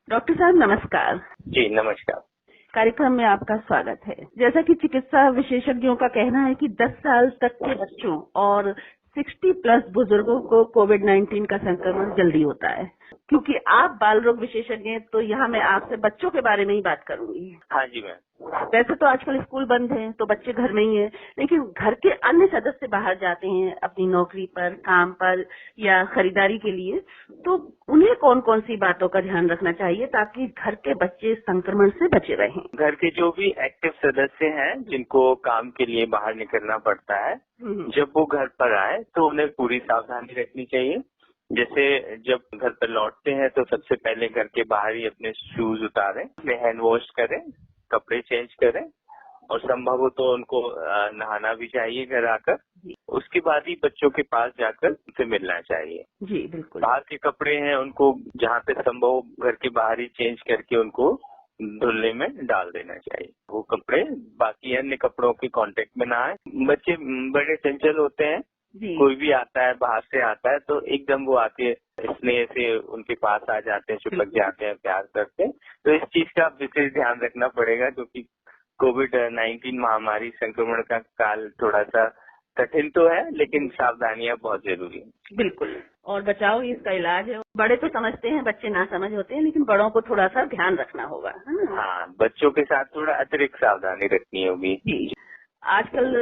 Doctor साहब नमस्कार। जी नमस्कार। कार्यक्रम में आपका स्वागत है। जैसा कि चिकित्सा विशेषज्ञों का कहना है कि 10 साल तक के बच्चों और 60 प्लस बुजुर्गों को कोविड-19 का संक्रमण जल्दी होता है। क्योंकि आप बाल रोग विशेषज्ञ हैं, तो यहाँ मैं आपसे बच्चों के बारे में ही बात करूंगी। हाँ जी मैम। वैसे तो आजकल स्कूल बंद हैं, तो बच्चे घर में ही हैं, लेकिन घर के अन्य सदस्य बाहर जाते हैं अपनी नौकरी पर, काम पर या खरीदारी के लिए, तो उन्हें कौन कौन सी बातों का ध्यान रखना चाहिए ताकि घर के बच्चे संक्रमण से बचे रहें? घर के जो भी एक्टिव सदस्य हैं जिनको काम के लिए बाहर निकलना पड़ता है, जब वो घर पर आए तो उन्हें पूरी सावधानी रखनी चाहिए। जैसे जब घर पर लौटते हैं तो सबसे पहले घर के बाहर ही अपने शूज उतारें, अपने हैंड वॉश करें, कपड़े चेंज करें और संभव हो तो उनको नहाना भी चाहिए घर आकर। उसके बाद ही बच्चों के पास जाकर उनसे मिलना चाहिए। जी बिल्कुल। बाहर के कपड़े हैं उनको जहाँ पे संभव घर के बाहर ही चेंज करके उनको धुलने में डाल देना चाहिए। वो कपड़े बाकी अन्य कपड़ों के कांटेक्ट में ना आए। बच्चे बड़े चंचल होते हैं, कोई भी आता है बाहर से आता है तो एकदम वो आके स्नेह से उनके पास आ जाते हैं, चिपक जाते हैं, प्यार करते हैं। तो इस चीज का विशेष ध्यान रखना पड़ेगा क्योंकि कोविड-19 महामारी संक्रमण का काल थोड़ा सा कठिन तो है, लेकिन सावधानियां बहुत जरूरी है। बिल्कुल, और बचाव ही इसका इलाज है। बड़े तो समझते हैं, बच्चे ना समझ होते हैं, लेकिन बड़ों को थोड़ा सा ध्यान रखना होगा, है ना? हाँ, बच्चों के साथ थोड़ा अतिरिक्त सावधानी रखनी होगी। जी। आजकल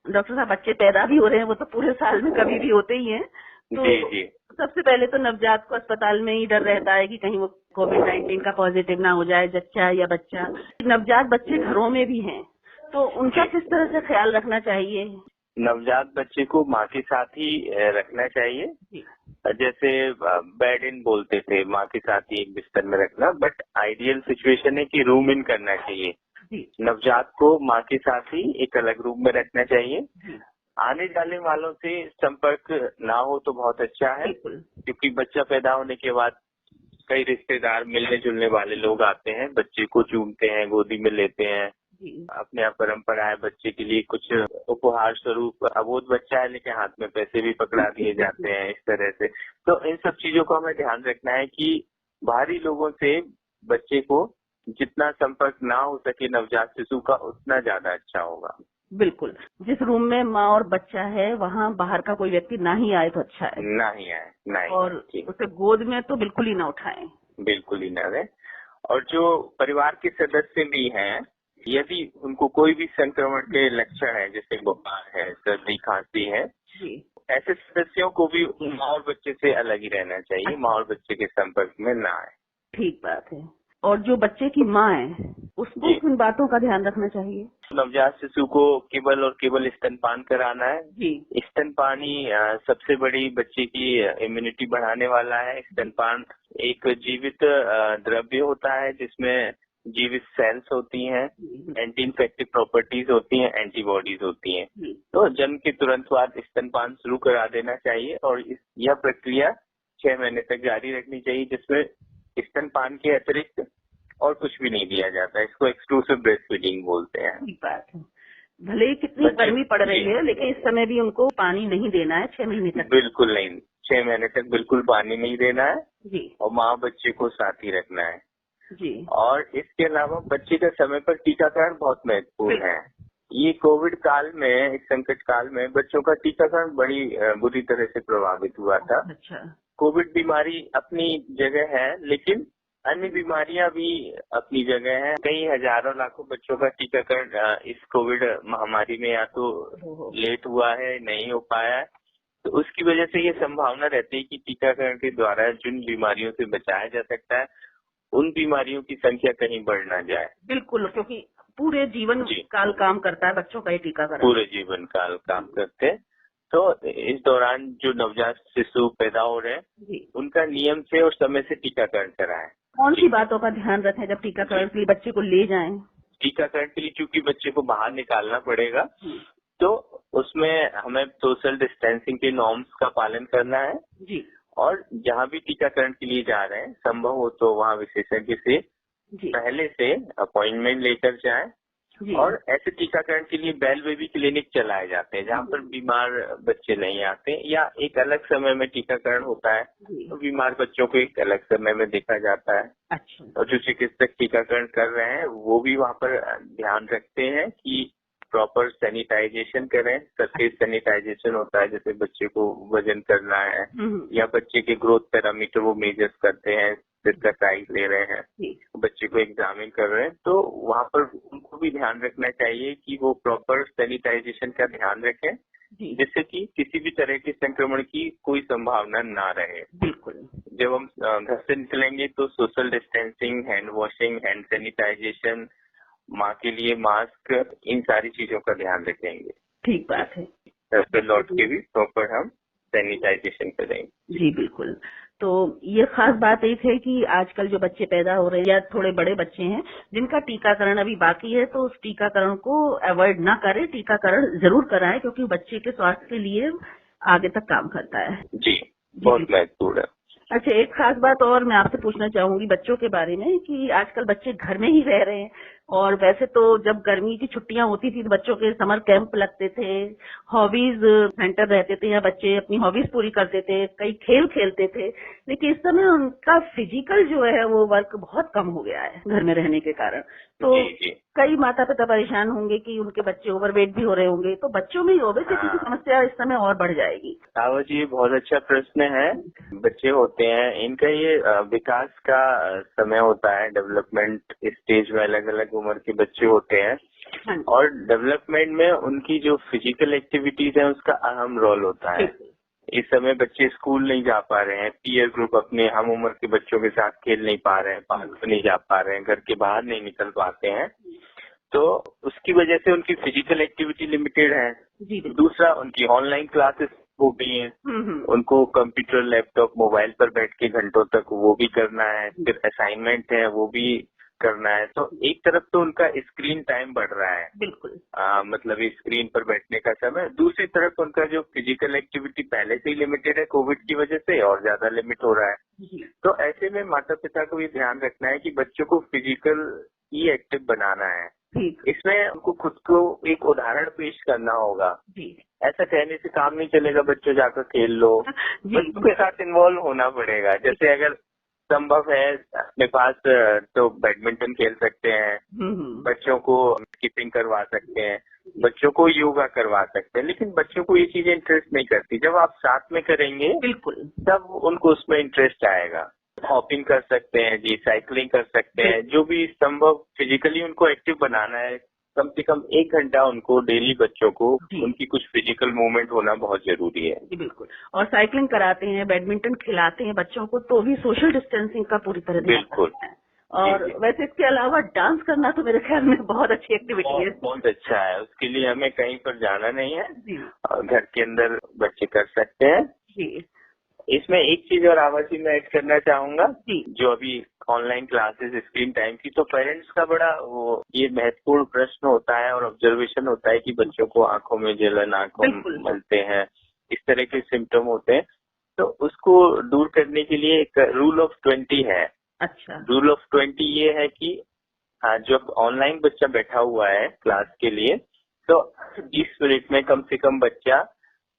डॉक्टर साहब बच्चे पैदा भी हो रहे हैं, वो तो पूरे साल में कभी भी होते ही हैं। तो जी जी। सबसे पहले तो नवजात को अस्पताल में ही डर रहता है कि कहीं वो कोविड-19 का पॉजिटिव ना हो जाए, जच्चा या बच्चा। नवजात बच्चे घरों में भी हैं, तो उनका किस तरह से ख्याल रखना चाहिए? नवजात बच्चे को माँ के साथ ही रखना चाहिए। जैसे बेड इन बोलते थे, माँ के साथ ही एक बिस्तर में रखना, बट आइडियल सिचुएशन है कि रूम इन करना चाहिए। नवजात को माँ के साथ ही एक अलग रूम में रखना चाहिए। आने जाने वालों से संपर्क ना हो तो बहुत अच्छा है, क्योंकि बच्चा पैदा होने के बाद कई रिश्तेदार मिलने जुलने वाले लोग आते हैं, बच्चे को चूमते हैं, गोदी में लेते हैं। अपने यहाँ परंपरा है बच्चे के लिए कुछ उपहार स्वरूप, अबोध बच्चा है लेकिन हाथ में पैसे भी पकड़ा दिए जाते हैं, इस तरह से। तो इन सब चीजों का हमें ध्यान रखना है कि बाहरी लोगों से बच्चे को जितना संपर्क ना हो सके नवजात शिशु का, उतना ज्यादा अच्छा होगा। बिल्कुल, जिस रूम में माँ और बच्चा है वहाँ बाहर का कोई व्यक्ति ना ही आए तो अच्छा है। ना ही आए, ना ही। और उसे गोद में तो बिल्कुल ही ना उठाएं। बिल्कुल ही ना रहे। और जो परिवार के सदस्य भी हैं, यदि उनको कोई भी संक्रमण के लक्षण है, जैसे बुखार है, सर्दी खांसी है, ऐसे सदस्यों को भी माँ और बच्चे से अलग ही रहना चाहिए। माँ और बच्चे के संपर्क में ना आए। ठीक बात है। और जो बच्चे की माँ है उसको किन बातों का ध्यान रखना चाहिए? नवजात शिशु को केवल और केवल स्तनपान कराना है। स्तनपान ही सबसे बड़ी बच्चे की इम्यूनिटी बढ़ाने वाला है। स्तनपान एक जीवित द्रव्य होता है जिसमें जीवित सेल्स होती हैं, एंटी इन्फेक्टिव प्रॉपर्टीज होती हैं, एंटीबॉडीज होती हैं। तो जन्म के तुरंत बाद स्तनपान शुरू करा देना चाहिए और यह प्रक्रिया 6 महीने तक जारी रखनी चाहिए, जिसमें स्तनपान के अतिरिक्त और कुछ भी नहीं दिया जाता है। इसको एक्सक्लूसिव ब्रेस्ट फीडिंग बोलते हैं। ठीक बात है। भले ही कितनी गर्मी पड़ रही है, लेकिन इस समय भी उनको पानी नहीं देना है 6 महीने तक। बिल्कुल नहीं, 6 महीने तक बिल्कुल पानी नहीं देना है जी। और माँ बच्चे को साथ ही रखना है जी। और इसके अलावा बच्चे का समय पर टीकाकरण बहुत महत्वपूर्ण है। ये कोविड काल में, इस संकट काल में बच्चों का टीकाकरण बड़ी बुरी तरह से प्रभावित हुआ था। अच्छा। कोविड बीमारी अपनी जगह है, लेकिन अन्य बीमारियां भी अपनी जगह हैं। कई हजारों लाखों बच्चों का टीकाकरण इस कोविड महामारी में या तो लेट हुआ है, नहीं हो पाया है, तो उसकी वजह से ये संभावना रहती है कि टीकाकरण के द्वारा जिन बीमारियों से बचाया जा सकता है, उन बीमारियों की संख्या कहीं बढ़ ना जाए। बिल्कुल, क्योंकि पूरे जीवन काल काम करता है बच्चों का ये टीकाकरण। पूरे जीवन काल काम करते हैं। तो इस दौरान जो नवजात शिशु पैदा हो रहे हैं, उनका नियम से और समय से टीकाकरण कराएं। कौन सी बातों का ध्यान रखें जब टीकाकरण के लिए बच्चे को ले जाएं? टीकाकरण के लिए चूंकि बच्चे को बाहर निकालना पड़ेगा, तो उसमें हमें सोशल डिस्टेंसिंग के नॉर्म्स का पालन करना है। जी। और जहाँ भी टीकाकरण के लिए जा रहे हैं, संभव हो तो वहाँ विशेषज्ञ से पहले से अपॉइंटमेंट लेकर जाएं जी। और ऐसे टीकाकरण के लिए बेल बेबी क्लिनिक चलाए जाते हैं जहाँ पर बीमार बच्चे नहीं आते, या एक अलग समय में टीकाकरण होता है जी। तो बीमार बच्चों को एक अलग समय में देखा जाता है। अच्छा। और जो चिकित्सक टीकाकरण कर रहे हैं वो भी वहाँ पर ध्यान रखते हैं कि प्रॉपर सैनिटाइजेशन करें। सरफेस सैनिटाइजेशन होता है, जैसे बच्चे को वजन करना है या बच्चे के ग्रोथ पैरामीटर वो मेजर्स करते हैं, जिसका साइज ले रहे हैं, जी। बच्चे को एग्जामिन कर रहे हैं, तो वहाँ पर उनको भी ध्यान रखना चाहिए कि वो प्रॉपर सैनिटाइजेशन का ध्यान रखें, जी। जिससे कि किसी भी तरह के संक्रमण की कोई संभावना ना रहे। बिल्कुल। जब हम घर से निकलेंगे तो social distancing, hand washing, hand sanitization, माँ के लिए मास्क, इन सारी चीजों का ध्यान रखेंगे। ठीक बात है। घर पे लौट के भी प्रॉपर हम सैनिटाइजेशन करेंगे। जी बिल्कुल। तो ये खास बात एक है कि आजकल जो बच्चे पैदा हो रहे हैं या थोड़े बड़े बच्चे हैं जिनका टीकाकरण अभी बाकी है, तो उस टीकाकरण को अवॉइड ना करें, टीकाकरण जरूर कराएं क्योंकि बच्चे के स्वास्थ्य के लिए आगे तक काम करता है। जी, बहुत महत्वपूर्ण है। अच्छा, एक खास बात और मैं आपसे पूछना चाहूंगी बच्चों के बारे में कि आजकल बच्चे घर में ही रह रहे हैं, और वैसे तो जब गर्मी की छुट्टियां होती थी तो बच्चों के समर कैंप लगते थे, हॉबीज सेंटर रहते थे या बच्चे अपनी हॉबीज पूरी करते थे, कई खेल खेलते थे, लेकिन इस समय उनका फिजिकल जो है वो वर्क बहुत कम हो गया है घर में रहने के कारण। तो कई माता पिता परेशान होंगे कि उनके बच्चे ओवरवेट भी हो रहे होंगे, तो बच्चों में ओबेसिटी की समस्या इस समय और बढ़ जाएगी। रावत जी, बहुत अच्छा प्रश्न है। बच्चे होते हैं, इनका ये विकास का समय होता है, डेवलपमेंट स्टेज में अलग अलग उम्र के बच्चे होते हैं, और डेवलपमेंट में उनकी जो फिजिकल एक्टिविटीज है उसका अहम रोल होता है। इस समय बच्चे स्कूल नहीं जा पा रहे हैं, पीयर ग्रुप अपने हम उम्र के बच्चों के साथ खेल नहीं पा रहे हैं, पार्क नहीं जा पा रहे हैं, घर के बाहर नहीं निकल पाते हैं, तो उसकी वजह से उनकी फिजिकल एक्टिविटी लिमिटेड है। दूसरा, उनकी ऑनलाइन क्लासेस हो गई हैं, उनको कंप्यूटर, लैपटॉप, मोबाइल पर बैठ के घंटों तक वो भी करना है, फिर असाइनमेंट है वो भी करना है। तो एक तरफ तो उनका स्क्रीन टाइम बढ़ रहा है, बिल्कुल, मतलब स्क्रीन पर बैठने का समय। दूसरी तरफ उनका जो फिजिकल एक्टिविटी पहले से ही लिमिटेड है, कोविड की वजह से और ज्यादा लिमिट हो रहा है। तो ऐसे में माता पिता को ये ध्यान रखना है कि बच्चों को फिजिकल ही एक्टिव बनाना है। इसमें उनको खुद को एक उदाहरण पेश करना होगा। ऐसा कहने से काम नहीं चलेगा, बच्चों जाकर खेल लो, बच्चों के साथ इन्वॉल्व होना पड़ेगा। जैसे अगर संभव है अपने पास तो बैडमिंटन खेल सकते हैं, बच्चों को स्किपिंग करवा सकते हैं, बच्चों को योगा करवा सकते हैं, लेकिन बच्चों को ये चीजें इंटरेस्ट नहीं करती। जब आप साथ में करेंगे बिल्कुल तब उनको उसमें इंटरेस्ट आएगा। हॉपिंग कर सकते हैं जी, साइकिलिंग कर सकते हैं, जो भी संभव फिजिकली उनको एक्टिव बनाना है। कम से कम 1 घंटा उनको डेली बच्चों को उनकी कुछ फिजिकल मूवमेंट होना बहुत जरूरी है। जी बिल्कुल। और साइकिलिंग कराते हैं, बैडमिंटन खिलाते हैं बच्चों को, तो भी सोशल डिस्टेंसिंग का पूरी तरह बिल्कुल है। और वैसे इसके अलावा डांस करना तो मेरे ख्याल में बहुत अच्छी एक्टिविटी है। बहुत अच्छा है, उसके लिए हमें कहीं पर जाना नहीं है, और घर के अंदर बच्चे कर सकते हैं जी। इसमें एक चीज और आवासी में ऐड करना चाहूंगा, जो अभी ऑनलाइन क्लासेस, स्क्रीन टाइम की, तो पेरेंट्स का बड़ा वो ये महत्वपूर्ण प्रश्न होता है और ऑब्जर्वेशन होता है कि बच्चों को आंखों में जलन, आंखों में मलते हैं, इस तरह के सिम्टम होते हैं। तो उसको दूर करने के लिए एक रूल ऑफ 20 है। अच्छा, रूल ऑफ 20 ये है कि जब ऑनलाइन बच्चा बैठा हुआ है क्लास के लिए, तो 20 मिनट में कम से कम बच्चा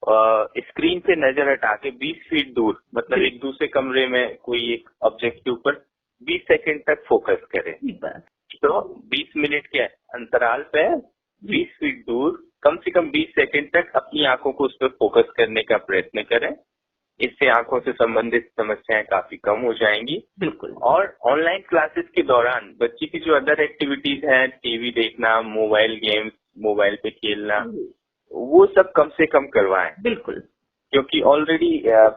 स्क्रीन से नजर हटा के 20 फीट दूर, मतलब एक दूसरे कमरे में कोई एक ऑब्जेक्ट के ऊपर 20 सेकंड तक फोकस करे। तो 20 मिनट के अंतराल पे 20 फीट दूर कम से कम 20 सेकंड तक अपनी आंखों को उस पर फोकस करने का प्रयत्न करें। इससे आंखों से संबंधित समस्याएं काफी कम हो जाएंगी। बिल्कुल। और ऑनलाइन क्लासेस के दौरान बच्चे की जो अदर एक्टिविटीज हैं, टीवी देखना, मोबाइल गेम्स, मोबाइल पे खेलना, वो सब कम से कम करवाएं। बिल्कुल। क्योंकि ऑलरेडी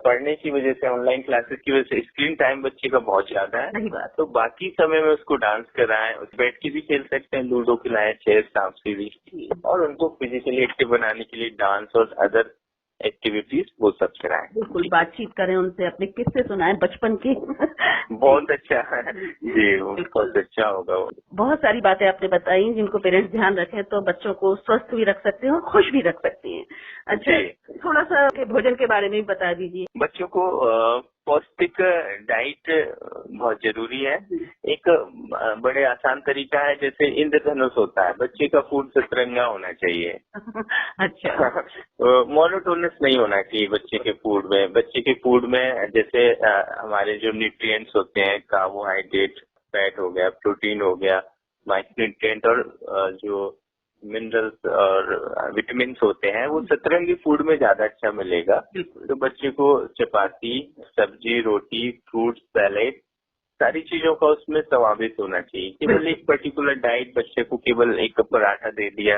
पढ़ने की वजह से, ऑनलाइन क्लासेस की वजह से स्क्रीन टाइम बच्चे का बहुत ज्यादा है। सही बात। तो बाकी समय में उसको डांस कराएं, उस बैठ के भी खेल सकते हैं, लूडो खिलाएं, चेस, सांप सीढ़ी, और उनको फिजिकली एक्टिव बनाने के लिए डांस और अदर एक्टिविटीज वो सब कराएं। बिल्कुल, बातचीत करें उनसे, अपने किस्से सुनाएं बचपन के। बहुत अच्छा है जी, बहुत अच्छा होगा वो। बहुत सारी बातें आपने बताई जिनको पेरेंट्स ध्यान रखें तो बच्चों को स्वस्थ भी रख सकते हैं और खुश भी रख सकते हैं। अच्छा, थोड़ा सा भोजन के बारे में भी बता दीजिए। बच्चों को पौष्टिक डाइट बहुत जरूरी है। एक बड़े आसान तरीका है, जैसे इंद्रधनुष होता है, बच्चे का फूड सतरंगा होना चाहिए। अच्छा। मोनोटोनस नहीं होना चाहिए बच्चे के फूड में। बच्चे के फूड में जैसे हमारे जो न्यूट्रिएंट्स होते हैं, कार्बोहाइड्रेट, फैट हो गया, प्रोटीन हो गया, माइक्रोन्यूट्रिएंट और जो मिनरल्स और विटामिन होते हैं, वो सतरंगी फूड में ज्यादा अच्छा मिलेगा। तो बच्चे को चपाती, सब्जी, रोटी, फ्रूट्स, सैलेड, सारी चीजों का उसमें समावेश होना चाहिए। केवल एक पर्टिकुलर डाइट, बच्चे को केवल एक कप पराठा दे दिया,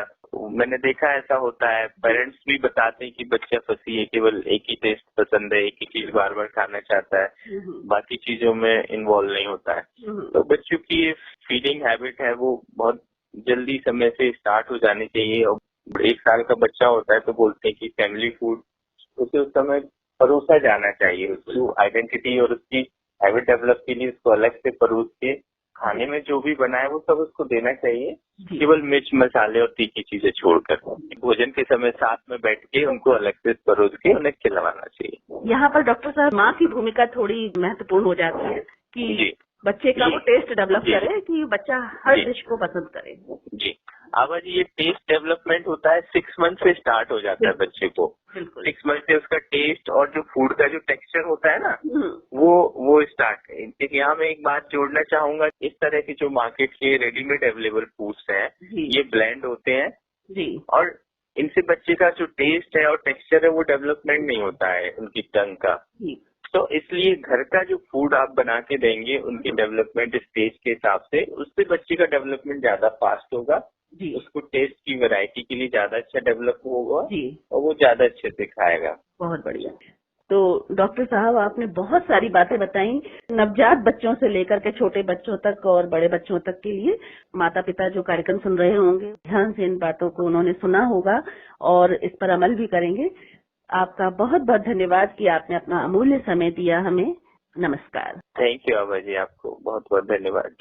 मैंने देखा ऐसा होता है। पेरेंट्स भी बताते हैं कि बच्चा फंसी है, केवल एक ही टेस्ट पसंद है, एक ही चीज बार बार खाना चाहता है, बाकी चीजों में इन्वॉल्व नहीं होता है। तो बच्चों की ये फीडिंग हैबिट है वो बहुत जल्दी समय से स्टार्ट हो जानी चाहिए। और 1 साल का बच्चा होता है तो बोलते हैं कि फैमिली फूड उसे उस समय परोसा जाना चाहिए। उसको आइडेंटिटी और उसकी हैबिट डेवलप के लिए उसको अलग से परोस के खाने में जो भी बना है वो सब उसको देना चाहिए, केवल मिर्च मसाले और तीखी चीजें छोड़कर। भोजन के समय साथ में बैठ के उनको अलग से परोस के उन्हें खिलवाना चाहिए। यहाँ पर डॉक्टर साहब माँ की भूमिका थोड़ी महत्वपूर्ण हो जाती है कि बच्चे का वो टेस्ट डेवलप करे, कि बच्चा हर डिश को पसंद करे। जी आभा जी, ये टेस्ट डेवलपमेंट होता है 6 मंथ से स्टार्ट हो जाता है बच्चे को। 6 मंथ से उसका टेस्ट और जो फूड का जो टेक्सचर होता है ना, वो स्टार्ट है। यहाँ मैं एक बात जोड़ना चाहूंगा, इस तरह के जो मार्केट के रेडीमेड अवेलेबल फूड्स हैं, ये ब्लेंड होते हैं जी, और इनसे बच्चे का जो टेस्ट है और टेक्सचर है वो डेवलपमेंट नहीं होता है उनकी टंग का। तो इसलिए घर का जो फूड आप बना के देंगे उनके डेवलपमेंट स्टेज के हिसाब से, उससे बच्चे का डेवलपमेंट ज्यादा फास्ट होगा जी, उसको टेस्ट की वैरायटी के लिए ज्यादा अच्छा डेवलप होगा जी, और वो ज्यादा अच्छे से खाएगा। बहुत बढ़िया। तो डॉक्टर साहब आपने बहुत सारी बातें बताई, नवजात बच्चों से लेकर के छोटे बच्चों तक और बड़े बच्चों तक के लिए। माता पिता जो कार्यक्रम सुन रहे होंगे, ध्यान से इन बातों को उन्होंने सुना होगा और इस पर अमल भी करेंगे। आपका बहुत बहुत धन्यवाद कि आपने अपना अमूल्य समय दिया हमें। नमस्कार। थैंक यू आभा जी, आपको बहुत बहुत धन्यवाद।